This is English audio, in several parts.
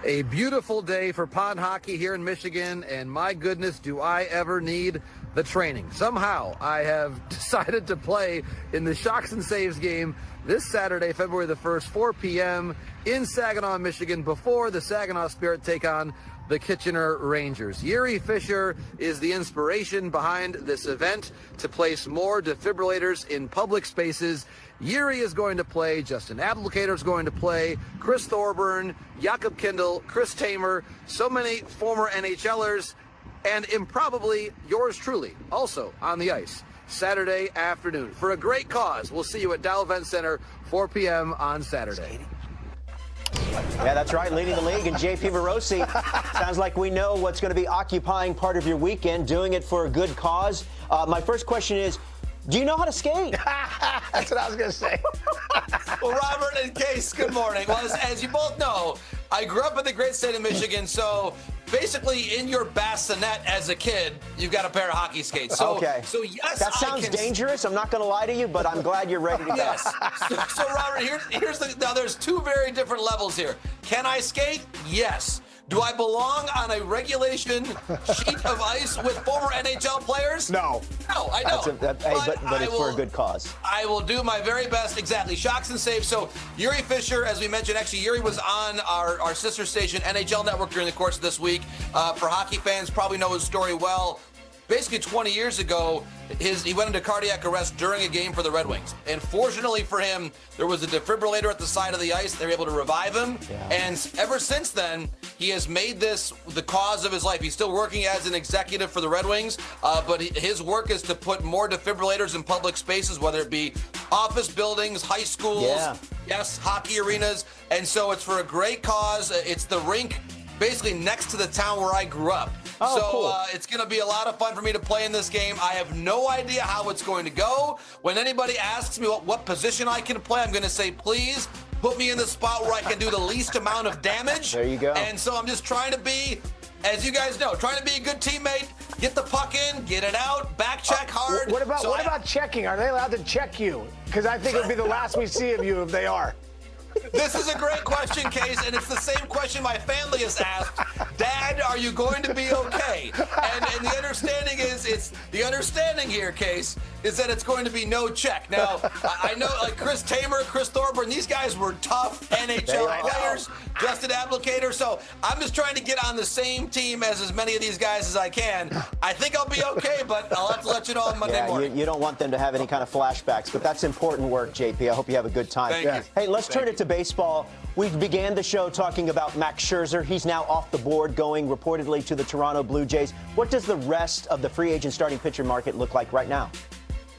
A beautiful day for pond hockey here in Michigan, and my goodness, do I ever need the training. Somehow, I have decided to play in the Shocks and Saves game this Saturday, February the 1st, 4 p.m. in Saginaw, Michigan, before the Saginaw Spirit take on the Kitchener Rangers. Yuri Fisher is the inspiration behind this event to place more defibrillators in public spaces. Yuri is going to play, Justin Abdelkader is going to play, Chris Thorburn, Jakob Kindl, Chris Tamer, so many former NHLers, and improbably yours truly, also on the ice, Saturday afternoon. For a great cause, we'll see you at Dow Event Center, 4 p.m. on Saturday. Yeah, that's right, leading the league. And JP Morosi, sounds like we know what's going to be occupying part of your weekend, doing it for a good cause. My first question is, do you know how to skate? That's what I was going to say. Well, Robert and Case, good morning. Well, as you both know, I grew up in the great state of Michigan, so basically in your bassinet as a kid, you've got a pair of hockey skates. So, okay. So yes, that sounds dangerous. I'm not going to lie to you, but I'm glad you're ready to go. Yes. So Robert, here's now there's two very different levels here. Can I skate? Yes. Do I belong on a regulation sheet of ice with former NHL players? No. No, I don't. But it's for a good cause. I will do my very best. Exactly. Shocks and saves. So Yuri Fisher, as we mentioned, actually Yuri was on our sister station, NHL Network, during the course of this week. For hockey fans, probably know his story well. Basically 20 years ago, he went into cardiac arrest during a game for the Red Wings. And fortunately for him, there was a defibrillator at the side of the ice. They were able to revive him. Yeah. And ever since then, he has made this the cause of his life. He's still working as an executive for the Red Wings, but his work is to put more defibrillators in public spaces, whether it be office buildings, high schools, yes, hockey arenas. And so it's for a great cause. It's the rink basically next to the town where I grew up. Oh, so cool. It's going to be a lot of fun for me to play in this game. I have no idea how it's going to go. When anybody asks me what position I can play, I'm going to say, please put me in the spot where I can do the least amount of damage. There you go. And so I'm just trying to be, as you guys know, trying to be a good teammate, get the puck in, get it out, back check hard. What about checking? Are they allowed to check you? Because I think it would be the last we see of you if they are. This is a great question, Case, and it's the same question my family has asked. Dad, are you going to be okay? And the understanding is, the understanding here, Case, is that it's going to be no check. Now, I know, like Chris Tamer, Chris Thorburn, these guys were tough NHL players, Justin Abdelkader, so I'm just trying to get on the same team as many of these guys as I can. I think I'll be okay, but I'll have to let you know on Monday morning. You don't want them to have any kind of flashbacks, but that's important work, JP. I hope you have a good time. Thank you. Hey, let's turn it to baseball. We began the show talking about Max Scherzer. He's now off the board, going reportedly to the Toronto Blue Jays. What does the rest of the free agent starting pitcher market look like right now?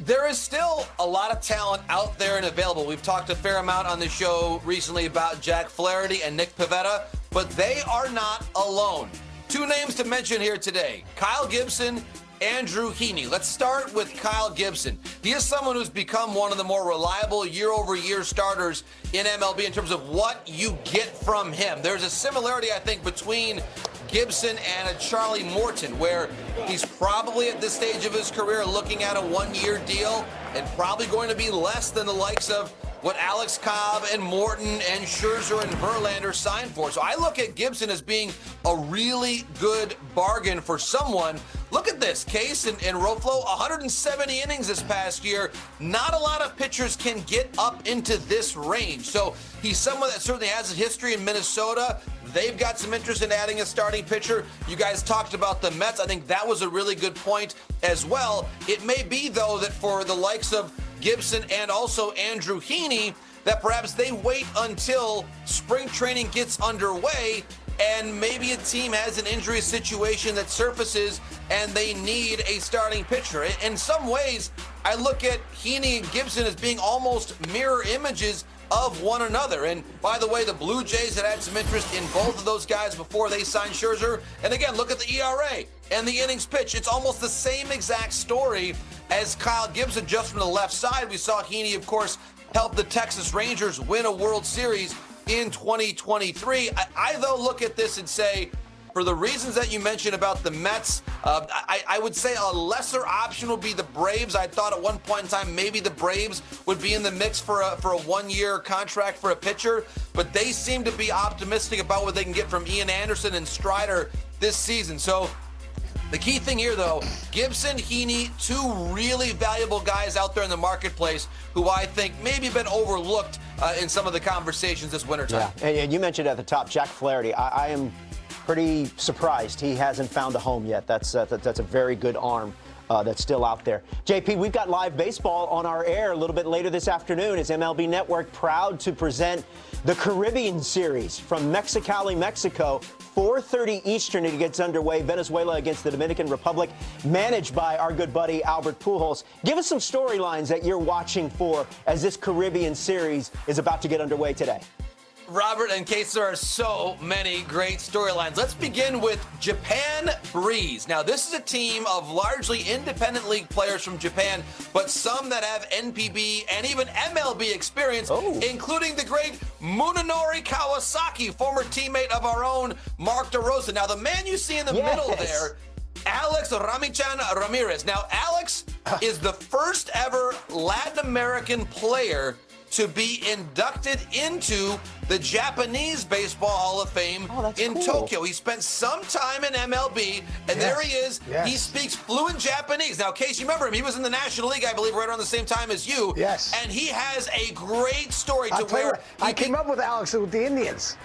There is still a lot of talent out there and available. We've talked a fair amount on the show recently about Jack Flaherty and Nick Pivetta, but they are not alone. Two names to mention here today: Kyle Gibson, Andrew Heaney. Let's start with Kyle Gibson. He is someone who's become one of the more reliable year-over-year starters in MLB in terms of what you get from him. There's a similarity, I think, between Gibson and a Charlie Morton, where he's probably at this stage of his career looking at a one-year deal and probably going to be less than the likes of what Alex Cobb and Morton and Scherzer and Verlander signed for. So I look at Gibson as being a really good bargain for someone. Look at this, Case and Roflo, 170 innings this past year. Not a lot of pitchers can get up into this range. So he's someone that certainly has a history in Minnesota. They've got some interest in adding a starting pitcher. You guys talked about the Mets. I think that was a really good point as well. It may be, though, that for the likes of Gibson and also Andrew Heaney, that perhaps they wait until spring training gets underway and maybe a team has an injury situation that surfaces and they need a starting pitcher. In some ways, I look at Heaney and Gibson as being almost mirror images of one another. And by the way, the Blue Jays had some interest in both of those guys before they signed Scherzer. And again, look at the ERA and the innings pitched. It's almost the same exact story as Kyle Gibson, just from the left side. We saw Heaney, of course, help the Texas Rangers win a World Series in 2023. I though look at this and say, for the reasons that you mentioned about the Mets, I would say a lesser option would be the Braves. I thought at one point in time maybe the Braves would be in the mix for a 1-year contract for a pitcher, but they seem to be optimistic about what they can get from Ian Anderson and Strider this season. So the key thing here, though, Gibson, Heaney, two really valuable guys out there in the marketplace who I think maybe been overlooked in some of the conversations this wintertime. Yeah, and you mentioned at the top, Jack Flaherty. I am pretty surprised he hasn't found a home yet. That's a very good arm that's still out there. JP, we've got live baseball on our air a little bit later this afternoon as MLB Network proud to present the Caribbean Series from Mexicali, Mexico. 4:30 Eastern, it gets underway. Venezuela against the Dominican Republic, managed by our good buddy Albert Pujols. Give us some storylines that you're watching for as this Caribbean Series is about to get underway today. Robert, in case there are so many great storylines, let's begin with Japan Breeze. Now, this is a team of largely independent league players from Japan, but some that have NPB and even MLB experience, including the great Munenori Kawasaki, former teammate of our own Mark DeRosa. Now, the man you see in the middle there, Alex Ramichan Ramirez. Now, Alex is the first ever Latin American player to be inducted into the Japanese Baseball Hall of Fame in Tokyo. He spent some time in MLB, and there he is. He speaks fluent Japanese. Now, Case, you remember him. He was in the National League, I believe, right around the same time as you. Yes. And he has a great story to where I came up with Alex with the Indians.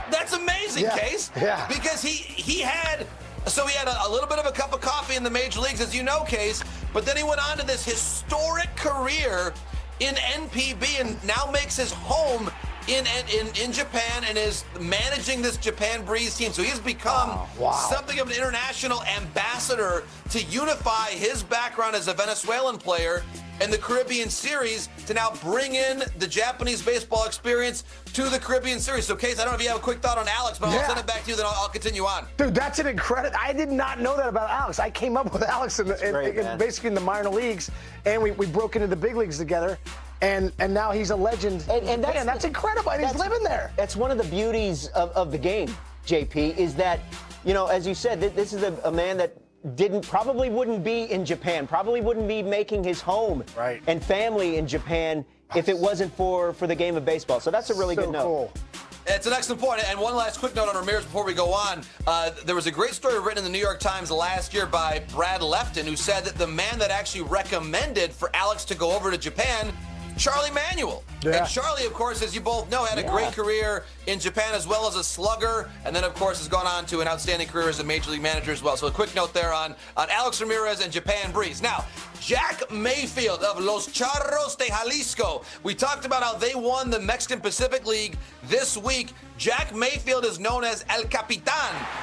That's amazing, Case. Yeah. Because he had a little bit of a cup of coffee in the major leagues, as you know, Case, but then he went on to this historic career in NPB and now makes his home in Japan and is managing this Japan Breeze team. So he's become something of an international ambassador to unify his background as a Venezuelan player and the Caribbean Series to now bring in the Japanese baseball experience to the Caribbean Series. So, Case, I don't know if you have a quick thought on Alex, but I'll send it back to you, then I'll continue on. Dude, that's an incredible. I did not know that about Alex. I came up with Alex basically in the minor leagues, and we broke into the big leagues together. And now he's a legend. And that's incredible. And he's living there. That's one of the beauties of the game, JP, is that, you know, as you said, this is a man that probably wouldn't be in Japan, probably wouldn't be making his home and family in Japan if it wasn't for the game of baseball. So that's a really good note. Cool. It's an excellent point. And one last quick note on Ramirez before we go on. There was a great story written in the New York Times last year by Brad Lefton, who said that the man that actually recommended for Alex to go over to Japan, Charlie Manuel. And Charlie, of course, as you both know, had a great career in Japan as well as a slugger, and then, of course, has gone on to an outstanding career as a major league manager as well. So a quick note there on Alex Ramirez and Japan Breeze. Now, Jack Mayfield of Los Charros de Jalisco. We talked about how they won the Mexican Pacific League this week. Jack Mayfield is known as El Capitan.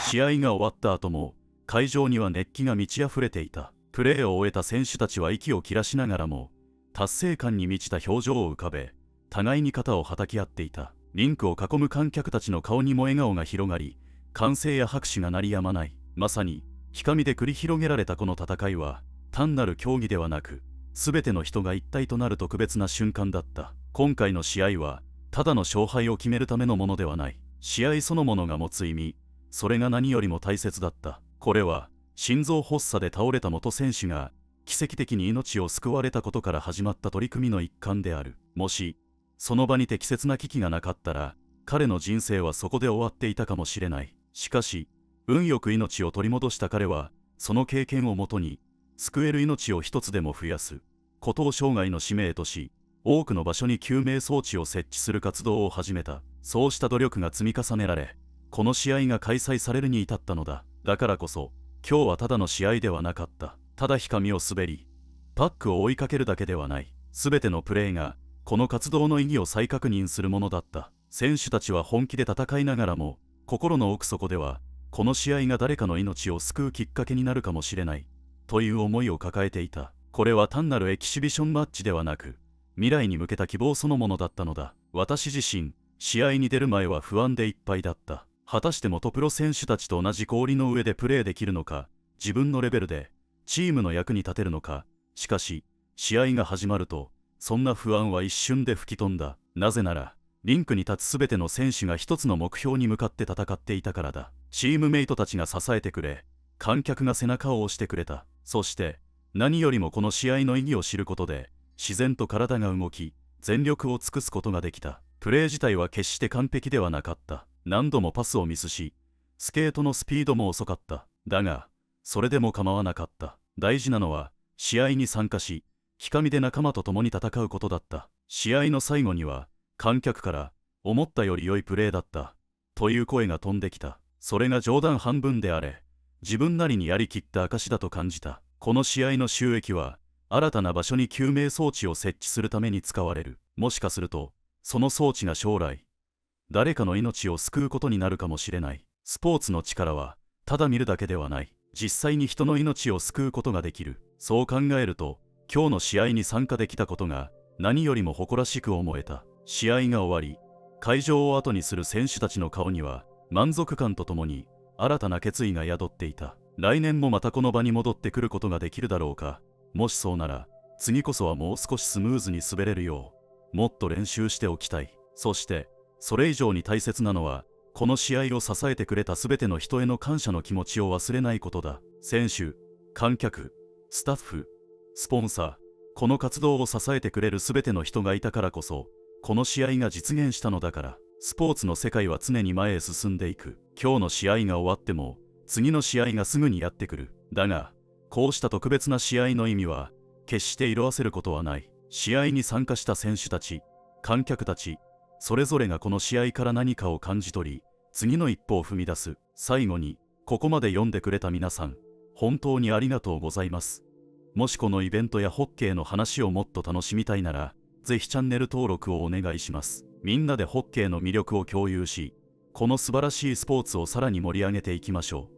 試合が終わった後も会場には熱気が満ち溢れていた。プレーを終えた選手たちは息を切らしながらも達成感に満ちた表情を浮かべ、互いに肩をはたき合っていた。リンクを囲む観客たちの顔にも笑顔が広がり、歓声や拍手が鳴りやまない。まさに光で繰り広げられたこの戦いは、単なる競技ではなく、すべての人が一体となる特別な瞬間だった。今回の試合は、ただの勝敗を決めるためのものではない。試合そのものが持つ意味、それが何よりも大切だった。これは、心臓発作で倒れた元選手が、奇跡的に命を救われたことから始まった取り組みの一環である。もし、その場に適切な危機がなかったら、彼の人生はそこで終わっていたかもしれない。しかし、運よく命を取り戻した彼は、その経験をもとに、救える命を一つでも増やすことを生涯の使命とし、多くの場所に救命装置を設置する活動を始めた。そうした努力が積み重ねられ、この試合が開催されるに至ったのだ。だからこそ、今日はただの試合ではなかった。ただ紙を滑り、パックを追いかけるだけではない。すべてのプレーが、この活動の意義を再確認するものだった。選手たちは本気で戦いながらも、心の奥底では、この試合が誰かの命を救うきっかけになるかもしれない、という思いを抱えていた。これは単なるエキシビションマッチではなく、未来に向けた希望そのものだったのだ。私自身、試合に出る前は不安でいっぱいだった。果たして元プロ選手たちと同じ氷の上でプレーできるのか、自分のレベルで、チームの役に立てるのか。しかし、試合が始まると、そんな不安は一瞬で吹き飛んだ。なぜなら、リンクに立つすべての選手が一つの目標に向かって戦っていたからだ。チームメイトたちが支えてくれ、観客が背中を押してくれた。そして何よりもこの試合の意義を知ることで、自然と体が動き、全力を尽くすことができた。プレー自体は決して完璧ではなかった。何度もパスをミスし、スケートのスピードも遅かった。だが、それでも構わなかった。大事なのは、試合に参加し、ひかみで仲間と共に戦うことだった。試合の最後には、観客から、思ったより良いプレーだった、という声が飛んできた。それが冗談半分であれ、自分なりにやりきった証だと感じた。この試合の収益は、新たな場所に救命装置を設置するために使われる。もしかすると、その装置が将来、誰かの命を救うことになるかもしれない。スポーツの力は、ただ見るだけではない。実際に人の命を救うことができる。そう考えると、今日の試合に参加できたことが、何よりも誇らしく思えた。試合が終わり、会場を後にする選手たちの顔には、満足感とともに、新たな決意が宿っていた。来年もまたこの場に戻ってくることができるだろうか。もしそうなら、次こそはもう少しスムーズに滑れるよう、もっと練習しておきたい。そして、それ以上に大切なのは、この試合を支えてくれたすべての人への感謝の気持ちを忘れないことだ。選手、観客、スタッフ、スポンサー、この活動を支えてくれるすべての人がいたからこそ、この試合が実現したのだから。スポーツの世界は常に前へ進んでいく。今日の試合が終わっても、次の試合がすぐにやってくる。だが、こうした特別な試合の意味は、決して色あせることはない。試合に参加した選手たち、観客たち、それぞれがこの試合から何かを感じ取り、次の一歩を踏み出す。最後に、ここまで読んでくれた皆さん、本当にありがとうございます。もしこのイベントやホッケーの話をもっと楽しみたいなら、ぜひチャンネル登録をお願いします。みんなでホッケーの魅力を共有し、この素晴らしいスポーツをさらに盛り上げていきましょう。